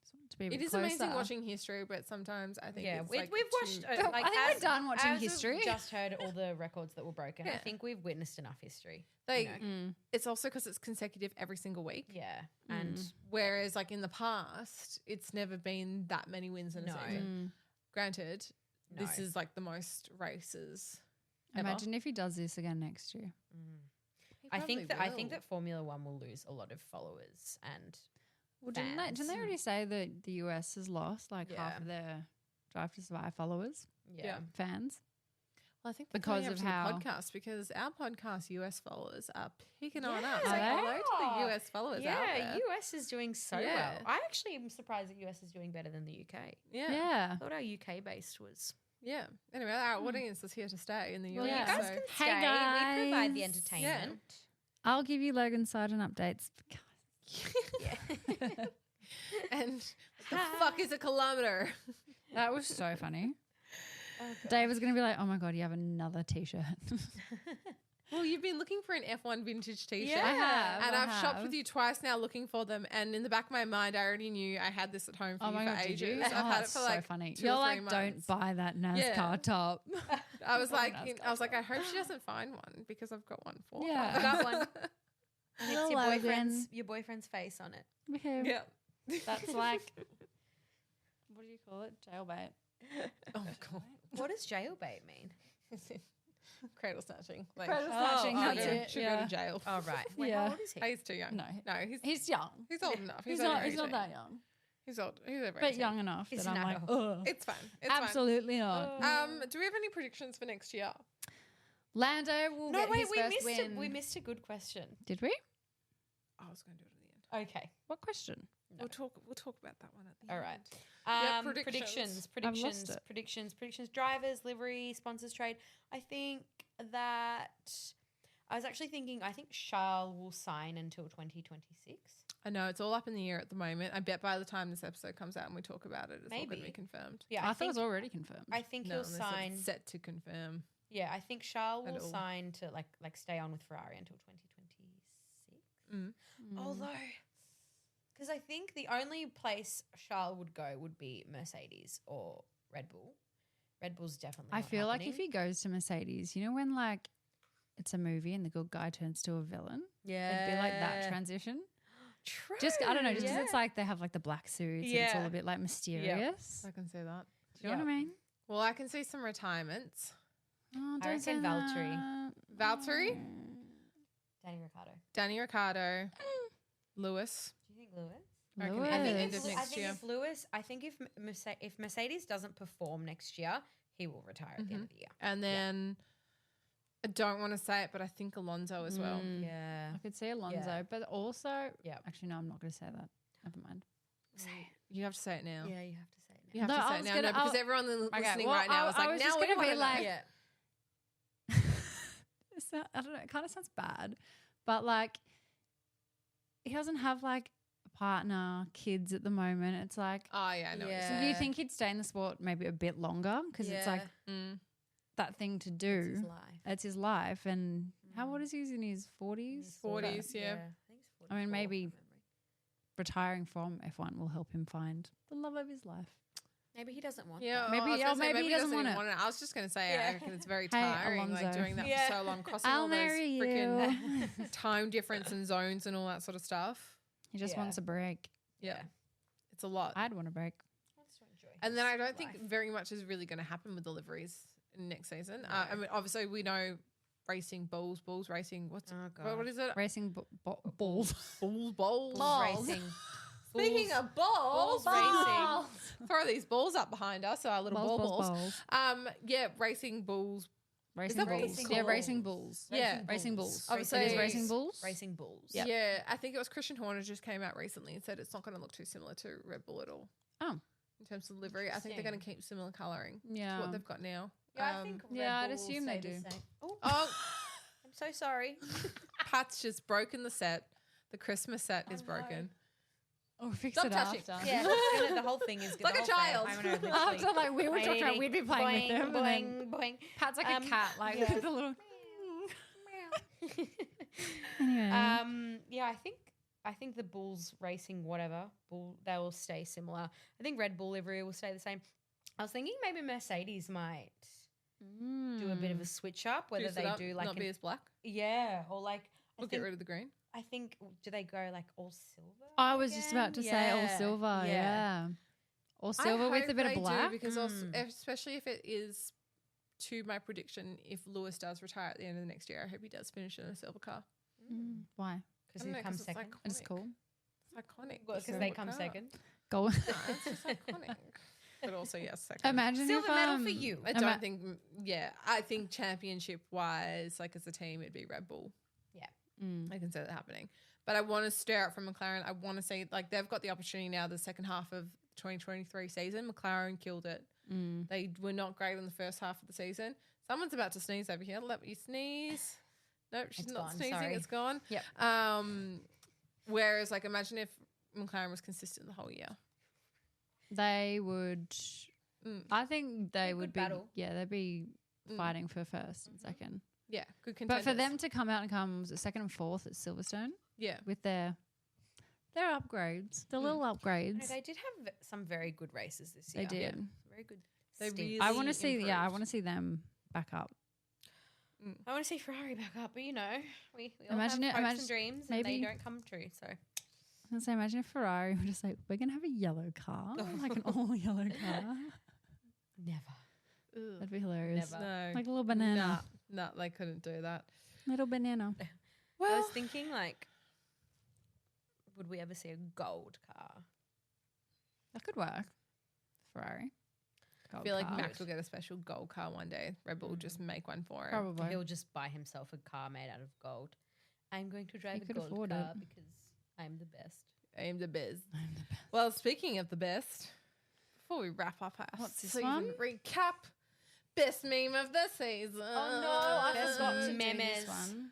Just want it to be a It bit is amazing closer. watching history, but sometimes I think Yeah, it's we've like watched. too- Like, I think we're done watching as we've history. Just heard all the records that were broken. I Yeah. think we've witnessed enough history. They, know. Mm. It's also because it's consecutive every single week. Yeah, and Whereas, like in the past, it's never been that many wins in a No. season. Granted, this No. is like the most races. ever. Imagine if he does this again next year. He I think probably will. that Formula One will lose a lot of followers and Well, didn't they fans. already say that the US has lost like half Yeah. of their Drive to Survive followers, yeah. fans? Well, I think because because of of how- the podcast, because our podcast US followers are picking on Yeah, us. they So hello to the are. US followers out Yeah, there. US is doing so Yeah. well. I actually am surprised that US is doing better than the UK. Yeah. Yeah. I thought our UK based was. Yeah. Anyway, our audience is here to stay in the Well, US. yeah. You guys so- can Hey, stay. We provide the guys. entertainment. I'll give you Logan Sargent updates. Yeah. and what the fuck is a kilometer? That was so funny. Dave was going to be like, oh my God, you have another t-shirt. Well, you've been looking for an F1 vintage t-shirt. Yeah. I have, And I I've shopped have. with you twice now looking for them. And in the back of my mind, I already knew I had this at home for Oh you my for God, did ages. you? I've Oh, had it that's for so like funny. 2 You're or 3 like, don't months. buy that NASCAR top. I was like, NASCAR I was like, I hope she doesn't find one because I've got one for Yeah. her. I got one. And it's Little Logan. your boyfriend's face on it. Yeah. That's like, what do you call it? Jailbait. Oh god. What does jailbait mean? Cradle snatching. Like, Cradle snatching, oh, that's yeah. it. Should Yeah. go to jail. Oh, right. Wait, Yeah. how old is he? He's too young. No. No, He's young. he's old enough. He's over not 18. that young. He's old. He's over But 18. young enough He's that I'm an like, adult. ugh. It's fine. It's Absolutely not. fine. Do we have any predictions for next year? Lando will No, get wait, his first win. we missed a good question. Did we? I was going to do it at the end. Okay. What question? We'll talk about that one at the All end. right. Yeah, Predictions. I've lost it. Predictions. Drivers, livery, sponsors, trade. I think that I was actually thinking. I think Charles will sign until 2026. I know it's all up in the air at the moment. I bet by the time this episode comes out and we talk about it, it's all going to Maybe. be confirmed. Yeah, I thought it think was already confirmed. I think No, he'll unless sign. it's set to confirm. Yeah, I think Charles At will all. sign to like stay on with Ferrari until 2026. Mm. Although, because I think the only place Charles would go would be Mercedes or Red Bull. Red Bull's definitely. I not feel like happening. if he goes to Mercedes, you know when like it's a movie and the good guy turns to a villain? It'd be like that transition. True. Just, I don't know, just 'cause yeah. it's like they have like the black suits and it's all Yeah. a bit like mysterious. I can see that. Do you know what I mean? Well, I can see some retirements. Oh, I don't say reckon Valtteri. that. Valtteri, Danny Ricciardo. Danny Ricciardo, Lewis. Do you think Lewis? I reckon Lewis. at the I end think, of I next think year. if Lewis, I think if Mercedes doesn't perform next year, he will retire at the end of the year. And then I don't want to say it, but I think Alonso as well. Yeah. I could see Alonso, Yeah. but also, Yeah. actually, no, I'm not going to say that. Never mind. Say it. You have to say it now. Yeah, you have to say it. You have No, to I say it was now. gonna- No, because I'll- everyone listening well, right now I- is I like, was now just we gonna want be to know. like- Yeah. I don't know. It kind of sounds bad, but like he doesn't have like a partner, kids at the moment. It's like, Oh, yeah, I know. Yeah. so do you think he'd stay in the sport maybe a bit longer because it's like Mm. that thing to It's do. his life. It's his life, and how old is he? He's in his 40s. 40s, yeah. I think it's 44 I mean, maybe- from memory. Retiring from F1 will help him find the love of his life. Maybe he doesn't want Yeah, that. Maybe- I was or gonna say, maybe he doesn't even want it. I was just going to say, Yeah. I reckon it's very Hey, tiring, like Alonso. doing that Yeah. for so long, crossing I'll all those marry freaking you. time difference and zones and all that sort of stuff. He just Yeah. wants a break. Yeah. It's a lot. I'd want a break. I just want to enjoy And then I his don't think life. very much is really going to happen with deliveries next season. No. I mean, obviously we know racing bulls racing. What's Oh, what is it? Racing balls. Bulls. Bulls racing. Speaking Bulls- of balls, bulls racing. throw these balls up behind us, our little balls. balls. Yeah, racing bulls. Racing that bulls. racing Yeah, bulls? racing bulls. Yeah. Racing bulls. Obviously- It is racing bulls. Racing bulls. Yep. Yeah, I think it was Christian Horner just came out recently and said it's not going to look too similar to Red Bull at all. Oh. In terms of livery, I think they're going to keep similar colouring to Yeah. what they've got now. Yeah, I think Red yeah, I'd Bull will assume they stay the do. same. Oh, Oh, I'm so sorry. Pat's just broken the set. The Christmas set is no. broken. Oh, fix Stop it touching. after. Yeah, the whole thing is Like the a whole frame. child. I know, literally. After like we were talking about, we'd be playing with them. and then Boing, boing. Pat's like Um, a cat, like yeah. with the little. Anyway, Yeah, I think the Bulls racing whatever they will stay similar. I think Red Bull livery will stay the same. I was thinking maybe Mercedes might do a bit of a switch up, whether Juice it they up, do like not be as black. or like We'll get rid of the green. I think do they go like all silver? I was just about to say all Yeah, silver. Yeah. All silver I with a hope bit of they do, black. because also, especially if it is to my prediction, if Lewis does retire at the end of the next year, I hope he does finish in a silver car. Why? Because I don't he know, comes 'cause it's second. It's cool. It's iconic. Because The they silver come car. second. Go. No, it's just iconic. But also, yes, second. Imagine Silver if, medal for you. I don't think, I think championship wise, like as a team, it'd be Red Bull. I can see that happening. But I want to stare out from McLaren. I want to see, like, they've got the opportunity now, the second half of 2023 season. McLaren killed it. They were not great in the first half of the season. Someone's about to sneeze over here. Let me sneeze. Nope, she's It's not gone, sneezing. sorry. It's gone. Yep. Whereas, like, imagine if McLaren was consistent the whole year. They would. I think they a would good be. battle. Yeah, they'd be fighting for first and second. Yeah, good But contenders. for them to come out and come was it second and fourth at Silverstone yeah. with their upgrades, the little No, upgrades. they did have some very good races this They year. did. Very good. They stints. really I want to see. Yeah, I improved. want to see them back up. I want to see Ferrari back up, but you know, we all Imagine have it- hopes imagine- and dreams, and maybe- they don't come true. So And so imagine if Ferrari were just like, we're gonna have a yellow car, like an all yellow car. never. That'd be hilarious. Never. No. Like a little banana, Nah, they couldn't do that. little banana. I Well, was thinking, like, would we ever see a gold car? That could work. Ferrari. I feel like Gold Max car. will get a special gold car one day. Red Bull will just make one for him. Probably. He'll just buy himself a car made out of gold. I'm going to drive He a could gold afford car it. because I'm the best. Aim the biz. Well, speaking of the best, before we wrap up our What's this season one? recap, best meme of the season. Oh, no, I Best forgot one to to do memes. this one.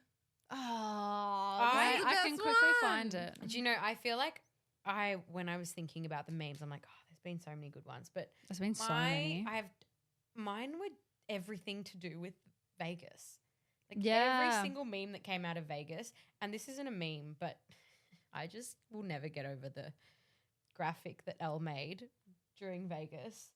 Oh, I- that's I the can best quickly one. find it. Do you know, I feel like when I was thinking about the memes, I'm like, oh, there's been so many good ones. But There's been so many. mine were everything to do with Vegas. Like Yeah. every single meme that came out of Vegas, and this isn't a meme, but I just will never get over the graphic that Elle made during Vegas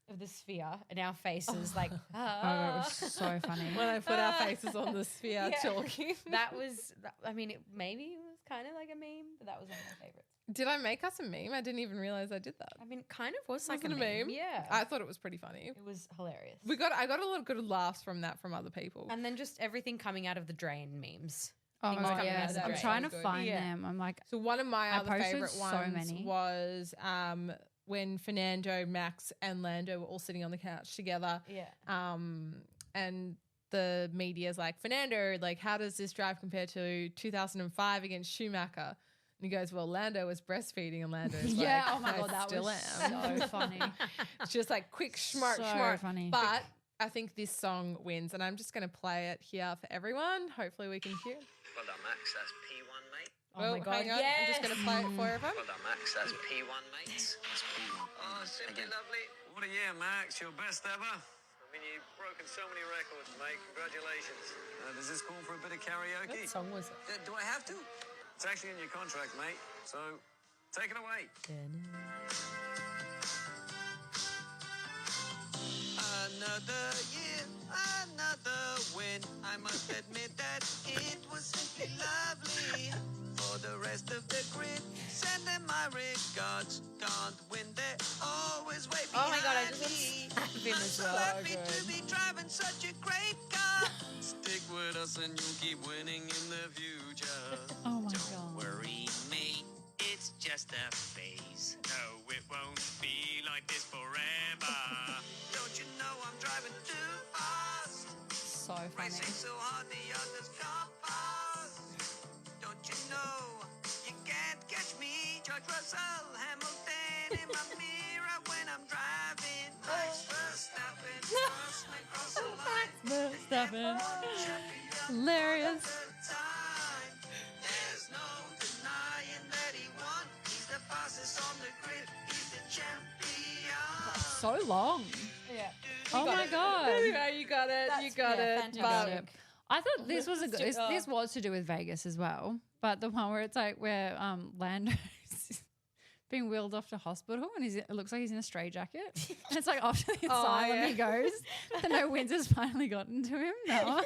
of the sphere and our faces like Oh, it was so funny. When I put our faces on the sphere Yeah. talking. that was I mean maybe it was kind of like a meme, but that was one of my favorites. Did I make us a meme? I didn't even realize I did that. I mean, kind of was like Wasn't a a meme. meme? Yeah. I thought it was pretty funny. It was hilarious. I got a lot of good laughs from that from other people. And then just everything coming out of the drain memes. Oh things my god, coming out yes. of the I'm drain. trying to Good. find Yeah. them. I'm like, So one of my I other posted favorite so ones many. was when Fernando, Max, and Lando were all sitting on the couch together. Yeah. And the media's like, Fernando, like, how does this drive compare to 2005 against Schumacher? And he goes, well, Lando was breastfeeding and Lando's Yeah, like, oh my I God, that still was am. so funny. It's just like quick, smart, So smart. funny. But I think this song wins, and I'm just going to play it here for everyone. Hopefully we can hear it. Well done, Max. That's P1, mate. Oh my God, hang on. I'm just going to play it for everyone. Well done, Max. That's P1, mates. That's P1. Oh, simply lovely. What a year, Max. Your best ever. I mean, you've broken so many records, mate. Congratulations. Does this call for a bit of karaoke? What song was it? Do I have to? It's actually in your contract, mate. So, take it away. Another year, another win. I must admit that it was simply lovely. For the rest of the grid, send them my regards. Can't win, they're always way behind Oh my God, I just me. want to slap him I'm as so well. happy to be driving such a great car. Stick with us and you'll keep winning in the future. Oh my Don't God. worry, mate. It's just a phase. No, it won't be like this forever. Don't you know I'm driving too fast? So funny. Racing so hard the others can't pass. Don't you know you can't catch me? George Russell, Hamilton in my mirror when I'm driving. Max Verstappen, cross me across the line. Verstappen. Hilarious. There's no denying that he won. He's the fastest on the grid. He's the champion. So long. Yeah. Oh my God. Anyway, you got it. You got it. You got it. I thought this was Let's do- this was to do with Vegas as well, but the one where it's like where Lando's being wheeled off to hospital and it looks like he's in a straitjacket. And it's like after the asylum yeah. he goes, then no Windsor's finally gotten to him. No.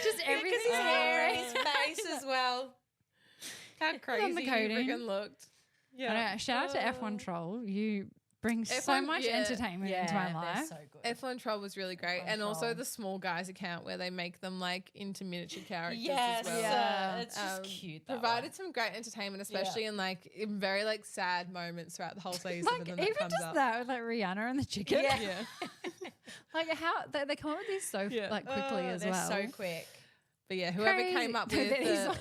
Just everything's his hair and hairy. his face as well. How crazy the he codeine. freaking looked. I know, shout out to F1 Troll. You bring so F1 much yeah. entertainment into my life. so good. F1 Troll was really great. F1 And also Troll. the Small Guys account where they make them like into miniature characters Yes, as well. Yeah. it's just cute. That Provided some great entertainment, especially in like in very like sad moments throughout the whole season. Like and then even that comes just up. that with like Rihanna and the chicken. Yeah. Yeah. Like how they come up with these so Yeah. like quickly as they're well. so quick. But yeah, whoever came up with the Ninja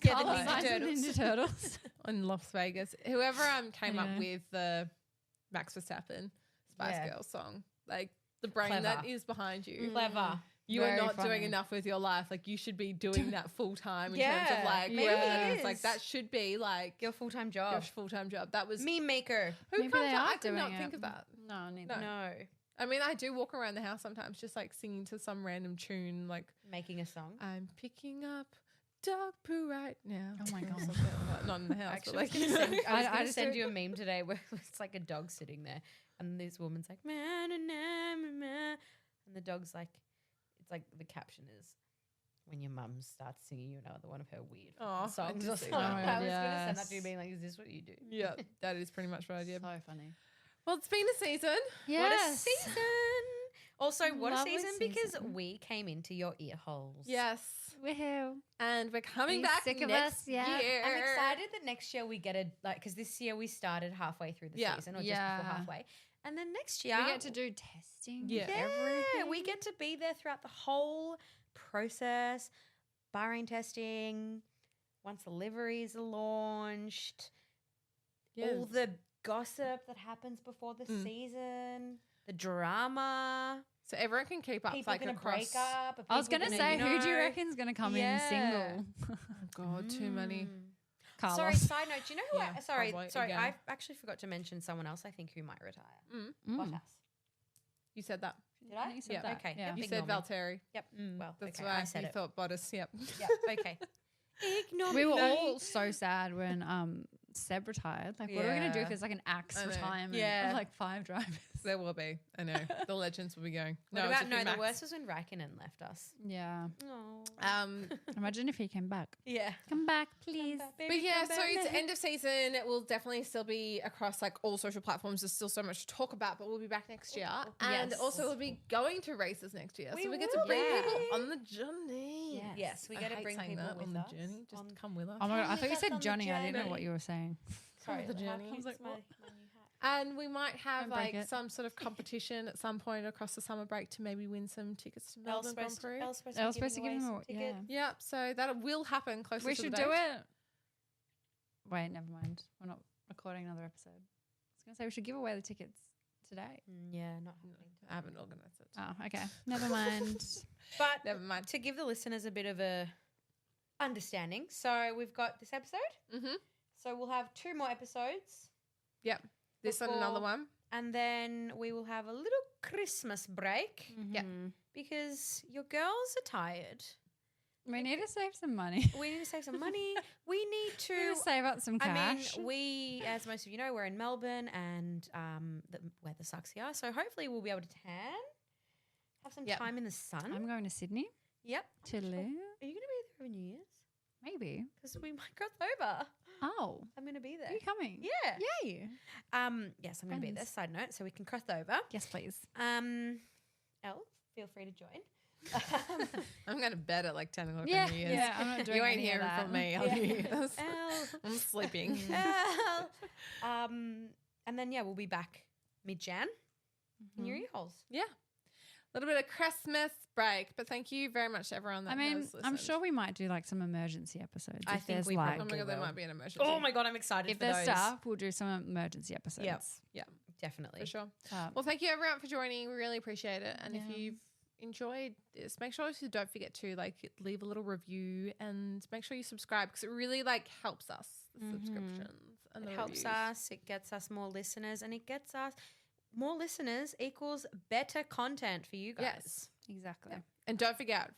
Ninja Turtles. in Las Vegas, whoever came up Anyway. with the Max Verstappen Spice Yeah. Girls song, like the brain that Clever. is behind you. Clever. You Very are not doing funny. enough with your life. Like you should be doing that full time in terms Yeah, of like maybe working. it It's like is. that should be like Your full-time your job. full time job. That was Meme maker. who Maybe comes they up? are I could doing not it. think of that. No, neither. No. No. I mean, I do walk around the house sometimes, just like singing to some random tune, like Making a song. I'm picking up dog poo right now. Oh my Or God. something like that. Not in the house, Actually, but like I was gonna send, I was I gonna just send do- you a meme today where it's like a dog sitting there, and this woman's like, "Man, and the dog's like, it's like the caption is, when your mum starts singing you another one of her weird Oh, I songs did or see something. that. I was gonna send that to you, Yes. being like, "Is this what you do?" yeah, that is pretty much what I did. So funny. Well, it's been a season. What a Yes. season! Also, what Lovely a season because season. we came into your ear holes. Yes. Woohoo. And we're coming Are you back sick of next us? Yeah. year. I'm excited that next year we get a because this year we started halfway through the Yeah. season or just Yeah. before halfway, and then next year We get to do testing. Yeah. Yeah, we get to be there throughout the whole process, Bahrain testing, once the liveries are launched, all the gossip that happens before the season, the drama. So everyone can keep up People like gonna across. break up. are I was people going to say, who do you know? reckon's going to come Yeah. in single? Oh God, too many. Carlos. Sorry, side note. Do you know who? Yeah, Sorry, probably, sorry. again. I actually forgot to mention someone else. I think who might retire. Mm. Bottas. You said that. Did I? You said Yeah. that. Okay. Yeah. Yep. You Ignore said me. Valtteri. Yep. Well, That's okay, why I said you it. thought Bottas. Yep. Yep. Okay. Ignore We were me. all so sad when Seb retired. Like, what are we going to do if Yeah. there's like an axe I know. retirement Yeah. of like 5 drivers? There will be. I know. The legends will be going. What it's about a no? few The Max. worst was when Raikkonen left us. Yeah. Oh. Imagine if he came back. Yeah. Come back, please. But yeah, so it's end of season. It will definitely still be across like all social platforms. There's still so much to talk about, but we'll be back next year. And Yes. also we'll be going to races next year. We so we get to will bring be. people on the journey. Yes. Yes, we I get to hate bring saying people that, with on the us. journey. Just on- come with us. Oh my God. I Come thought you with us said on the Johnny. I didn't know journey. what you were saying. Come with the how journey. comes I was like, my what? new hat? And we might have Don't break like it. some sort of competition at some point across the summer break to maybe win some tickets to Elle's Melbourne Grand supposed, Prix. Elle's supposed I was to be supposed to giving give away them some a tickets. Yep. So that will happen closer We to should the do date. it. Wait, never mind. We're not recording another episode. I was going to say we should give away the tickets today. Yeah, not happening. I haven't organised it. Oh, okay. Never mind. But Never mind. to give the listeners a bit of a understanding, so we've got this episode. Mm-hmm. So we'll have 2 more episodes, Yep. This and another Before- one. and then we will have a little Christmas break Yeah. because your girls are tired. We need to save some money. We need to save some money. We need We need to. to save up some cash. I mean, we, as most of you know, we're in Melbourne and the weather sucks here. So hopefully we'll be able to tan, have some Yep. time in the sun. I'm going to Sydney Yep. to live. Are you going to be there over New Year's? Maybe. Because we might cross over. Oh, I'm going to be there. are you coming? Yeah. Yay. Yes, I'm going to be there. Friends. Side note, so we can cross over. Yes, please. Elle, feel free to join. I'm going to bed at like 10 o'clock Yeah, on New Year's. yeah. I'm not doing You ain't any of hearing that. from me on Yeah. New Year's. Elle. I'm sleeping. Elle. And then, yeah, we'll be back mid-Jan in your ear holes. Yeah. A little bit of Christmas break. But thank you very much to everyone that I mean, has I'm listened. sure we might do like some emergency episodes. I if think there's we like, Oh my probably God, there will. might be an emergency. Oh my God, I'm excited if for there's those. stuff, we'll do some emergency episodes. Yep. Yeah, Definitely. for sure. Um, Well, thank you everyone for joining. We really appreciate it. And if Yeah. you've enjoyed this, make sure you don't forget to like leave a little review and make sure you subscribe because it really like helps us. The subscriptions and It the helps reviews. us. It gets us more listeners, and it gets us more listeners equals better content for you guys. Yes. exactly. Yeah. And don't forget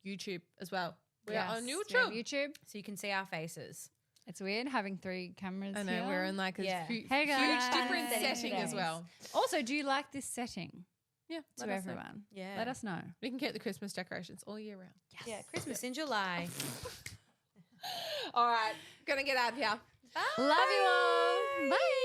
YouTube as well. We are on We YouTube. have YouTube. So you can see our faces. It's weird having 3 cameras. I know here. we're in like a Yeah. Hey huge guys. different Setting setting as today. well. Also, do you like this setting? Yeah, To let us know. everyone. Yeah. Let us know. We can keep the Christmas decorations all year round. Yeah, Christmas in July. All right, gonna get out of here. Bye. Love you all. Bye.